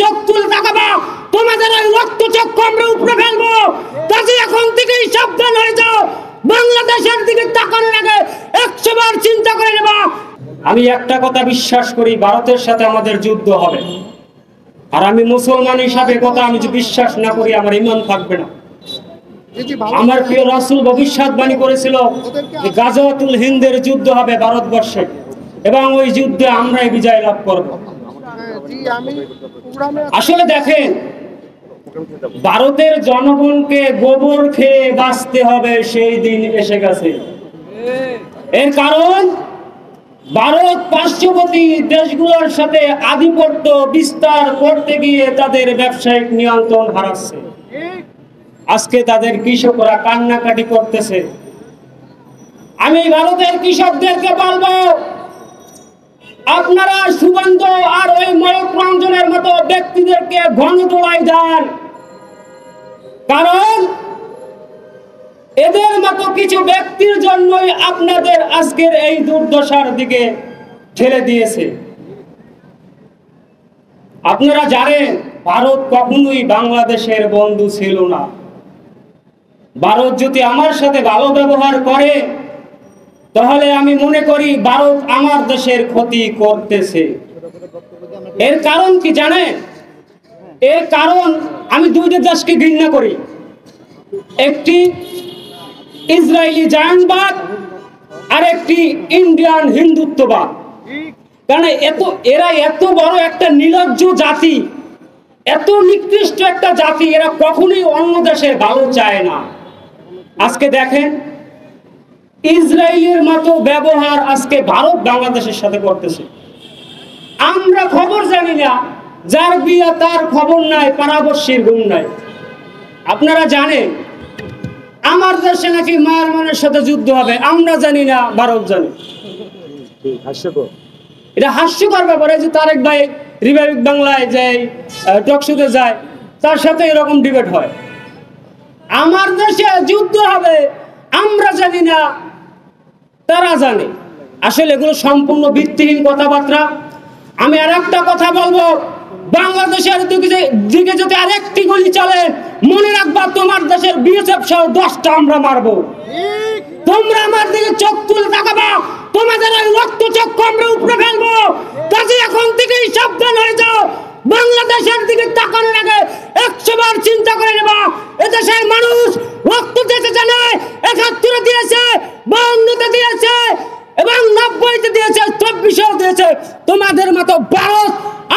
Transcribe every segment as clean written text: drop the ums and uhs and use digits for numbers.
চোখ তুলে তাকাবা, তোমাদের ওই রক্ত চক্ষু আমরা উপড়ে ফেলবো। কাজে এখন থেকেই সাবধান হয়ে যাও, বাংলাদেশের দিকে তাকানোর আগে 100 বার চিন্তা করে নেবা। আমি একটা কথা বিশ্বাস করি, ভারতের সাথে আমাদের যুদ্ধ হবে। আর আমি মুসলমান হিসাবে কথা আমি যদি বিশ্বাস না করি আমার ঈমান থাকবে না। আমার প্রিয় রাসূল ভবিষ্যৎবাণী করেছিল যে গাজওয়াতুল হিন্দের যুদ্ধ হবে ভারতবর্ষে, এবং ওই যুদ্ধে আমরাই বিজয় লাভ করব। আসলে দেখেন, ভারতের জনগণকে গোবর খেয়ে বাঁচতে হবে সেই দিন এসে গেছে। এর কারণ ভারত পার্শ্ববর্তী দেশগুলোর সাথে আধিপত্য বিস্তার করতে গিয়ে তাদের ব্যবসায়িক নিয়ন্ত্রণ হারাচ্ছে। আজকে তাদের কৃষকরা কান্নাকাটি করতেছে। আমি ভারতের কৃষকদেরকে বলবো, আপনারা সুগন্ধ আর ওই ময়ূক রঞ্জনের মতো ব্যক্তিদেরকে গণতোলাই দেন, কারণ এদের মতো কিছু ব্যক্তির জন্যই আপনাদের আজকের এই দুর্দশার দিকে ঠেলে দিয়েছে। আপনারা জানেন ভারত কখনোই বাংলাদেশের বন্ধু ছিল না। ভারত যদি আমার সাথে ভালো ব্যবহার করে তাহলে আমি মনে করি ভারত আমার দেশের ক্ষতি করতেছে। এর কারণ কি জানেন? এর কারণ আমি দুইটা দেশকে ঘৃণা করি, একটি ইসরায়েলি জায়নবাদ আর একটি ইন্ডিয়ান হিন্দুত্ববাদ। কারণ এরা এত বড় একটা নির্লজ্জ জাতি, এত নিকৃষ্ট একটা জাতি, এরা কখনোই অন্য দেশে ভালো চায় না। আজকে দেখেন ইসরায়েলের মতো ব্যবহার আজকে ভারত বাংলাদেশের সাথে করতেছে। আমরা খবর জানি না, যার বিয়া তার খবর নাই, পাড়াবর্ষীর ঘুম নাই। আপনারা জানেন আমার দেশে নাকি মায়ানমারের সাথে যুদ্ধ হবে, আমরা জানি না, ভারত জানে। এটা হাস্যকর ব্যাপার। এই যে তারেক ভাই রিপাবলিক বাংলায় যে টকশোতে যায়, তার সাথে এরকম ডিবেট হয়। আমার দেশে যুদ্ধ হবে আমরা জানি না, তারা জানে। আসলে এগুলো সম্পূর্ণ ভিত্তিহীন কথাবার্তা। আমি আর একটা কথা বলবো, বাংলাদেশের দিকে যদি আরেকটি গুলি চলে, মনে রাখবা তোমার দেশের বিএসএফ সহ 10টা আমরা মারবো। তোমরা আমার দিকে চোখ তুলে তাকাবা, তোমাদের ওই রক্ত চক্ষু আমরা উপড়ে ফেলবো। কাজে এখন থেকেই সাবধান হয়ে যাও, বাংলাদেশের দিকে তাকানোর আগে 100 বার চিন্তা করে নেবা। এদেশের মানুষ রক্ত দিতে জানে, 71 দিয়েছে, 52 দিয়েছে এবং 90 দিয়েছে, 24 দিয়েছে। তোমাদের মতো ভারত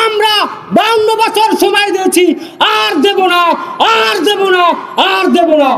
আমরা 52 বছর সময় দিয়েছি, আর দেব না, আর দেব না, আর দেব না।